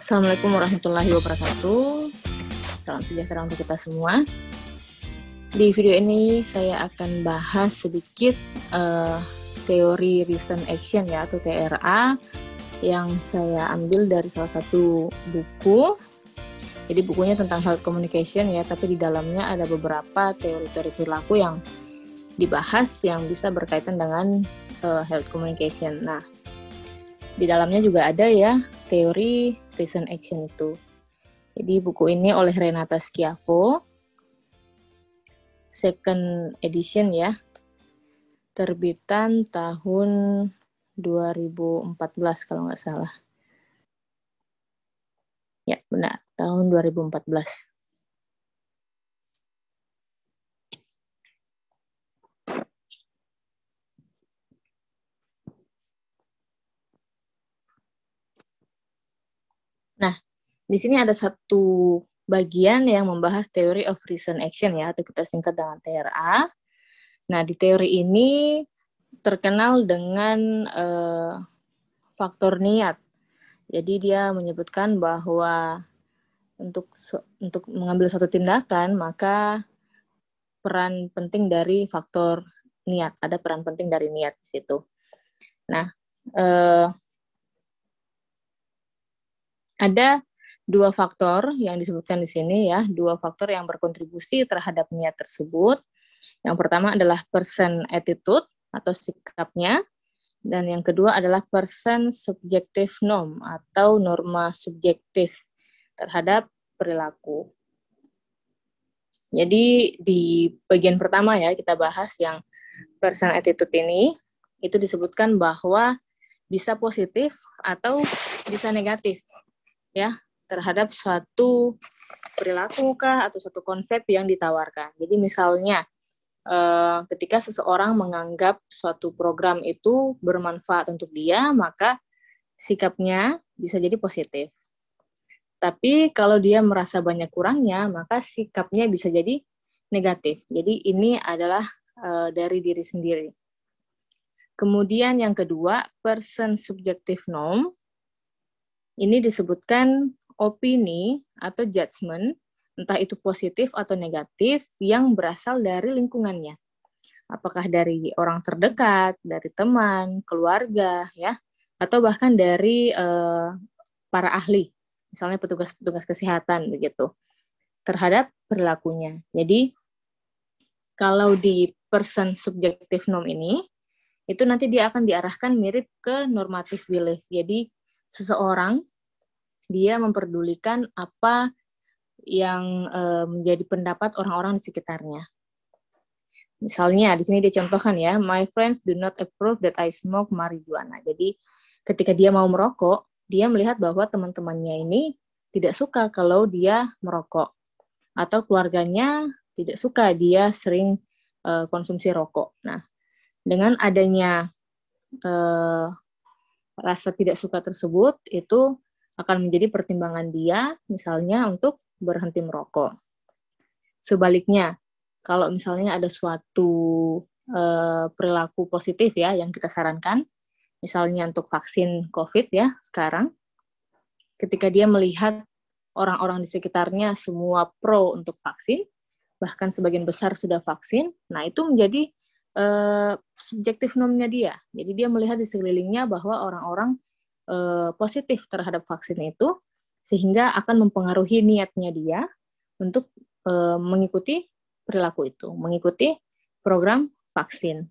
Assalamualaikum warahmatullahi wabarakatuh. Salam sejahtera untuk kita semua. Di video ini saya akan bahas sedikit teori Reason Action ya, atau TRA, yang saya ambil dari salah satu buku. Jadi bukunya tentang health communication ya, tapi di dalamnya ada beberapa teori-teori perilaku yang dibahas yang bisa berkaitan dengan health communication. Nah, di dalamnya juga ada ya teori Reason Action itu. Jadi buku ini oleh Renata Schiavo, second edition ya, terbitan tahun 2014 kalau nggak salah. Ya, benar, tahun 2014. Nah, di sini ada satu bagian yang membahas Theory of Reason Action ya, atau kita singkat dengan TRA. Nah, di teori ini terkenal dengan faktor niat. Jadi dia menyebutkan bahwa untuk mengambil suatu tindakan, maka peran penting dari faktor niat. Ada peran penting dari niat di situ. Nah, ada dua faktor yang disebutkan di sini ya, dua faktor yang berkontribusi terhadap niat tersebut. Yang pertama adalah person attitude atau sikapnya, dan yang kedua adalah person subjective norm atau norma subjektif terhadap perilaku. Jadi di bagian pertama ya kita bahas yang person attitude ini, itu disebutkan bahwa bisa positif atau bisa negatif ya terhadap suatu perilaku kah atau suatu konsep yang ditawarkan. Jadi misalnya ketika seseorang menganggap suatu program itu bermanfaat untuk dia, maka sikapnya bisa jadi positif. Tapi kalau dia merasa banyak kurangnya, maka sikapnya bisa jadi negatif. Jadi ini adalah dari diri sendiri. Kemudian yang kedua, person subjective norm. Ini disebutkan opini atau judgment, entah itu positif atau negatif, yang berasal dari lingkungannya. Apakah dari orang terdekat, dari teman, keluarga, ya, atau bahkan dari para ahli, misalnya petugas-petugas kesehatan, begitu, terhadap perilakunya. Jadi, kalau di person subjective norm ini, itu nanti dia akan diarahkan mirip ke normative belief. Jadi, seseorang dia memperdulikan apa yang menjadi pendapat orang-orang di sekitarnya. Misalnya di sini dicontohkan ya, my friends do not approve that I smoke marijuana. Jadi ketika dia mau merokok, dia melihat bahwa teman-temannya ini tidak suka kalau dia merokok, atau keluarganya tidak suka dia sering konsumsi rokok. Nah, dengan adanya rasa tidak suka tersebut, itu akan menjadi pertimbangan dia, misalnya untuk berhenti merokok. Sebaliknya, kalau misalnya ada suatu perilaku positif ya yang kita sarankan, misalnya untuk vaksin COVID ya sekarang, ketika dia melihat orang-orang di sekitarnya semua pro untuk vaksin, bahkan sebagian besar sudah vaksin, nah itu menjadi subjektif normnya dia. Jadi dia melihat di sekelilingnya bahwa orang-orang positif terhadap vaksin itu, sehingga akan mempengaruhi niatnya dia untuk mengikuti perilaku itu, mengikuti program vaksin.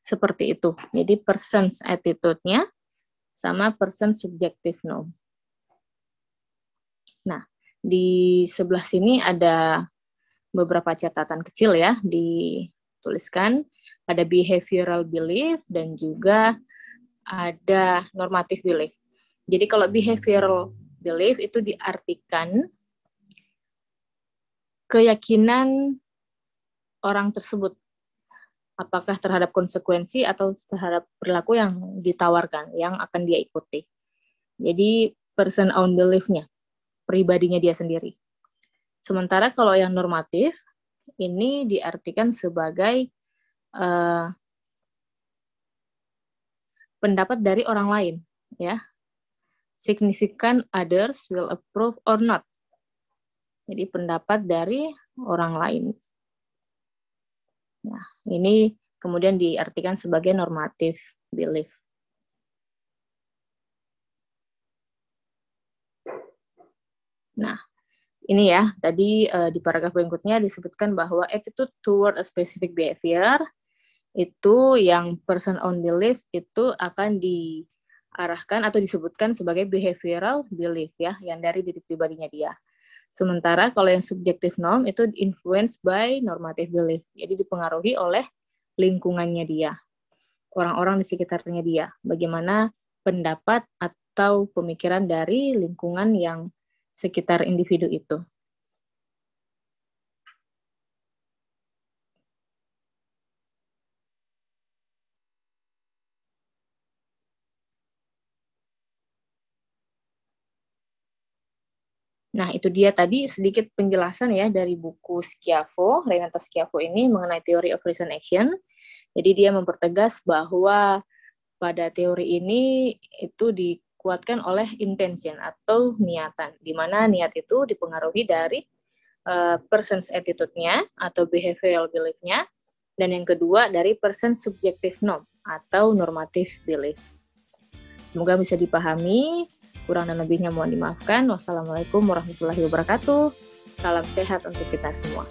Seperti itu. Jadi person's attitude-nya sama person subjective norm. Nah, di sebelah sini ada beberapa catatan kecil ya, dituliskan ada behavioral belief dan juga ada normative belief. Jadi kalau behavioral belief itu diartikan keyakinan orang tersebut, apakah terhadap konsekuensi atau terhadap perilaku yang ditawarkan, yang akan dia ikuti. Jadi person own belief-nya, pribadinya dia sendiri. Sementara kalau yang normatif, ini diartikan sebagai pendapat dari orang lain, ya. significant others will approve or not. Jadi pendapat dari orang lain. Nah, ini kemudian diartikan sebagai normative belief. Nah, ini ya, tadi di paragraf berikutnya disebutkan bahwa attitude toward a specific behavior itu yang person own belief itu akan diarahkan atau disebutkan sebagai behavioral belief ya, yang dari diri pribadinya dia. Sementara kalau yang subjective norm itu influenced by normative belief, jadi dipengaruhi oleh lingkungannya dia, orang-orang di sekitarnya dia, bagaimana pendapat atau pemikiran dari lingkungan yang sekitar individu itu. Nah, itu dia tadi sedikit penjelasan ya dari buku Schiavo, Renato Schiavo ini mengenai teori of reason action. Jadi dia mempertegas bahwa pada teori ini itu dikuatkan oleh intention atau niatan, di mana niat itu dipengaruhi dari person's attitude-nya atau behavioral belief-nya, dan yang kedua dari person subjective norm atau normative belief. Semoga bisa dipahami. Kurang dan lebihnya mohon dimaafkan. Wassalamualaikum warahmatullahi wabarakatuh. Salam sehat untuk kita semua.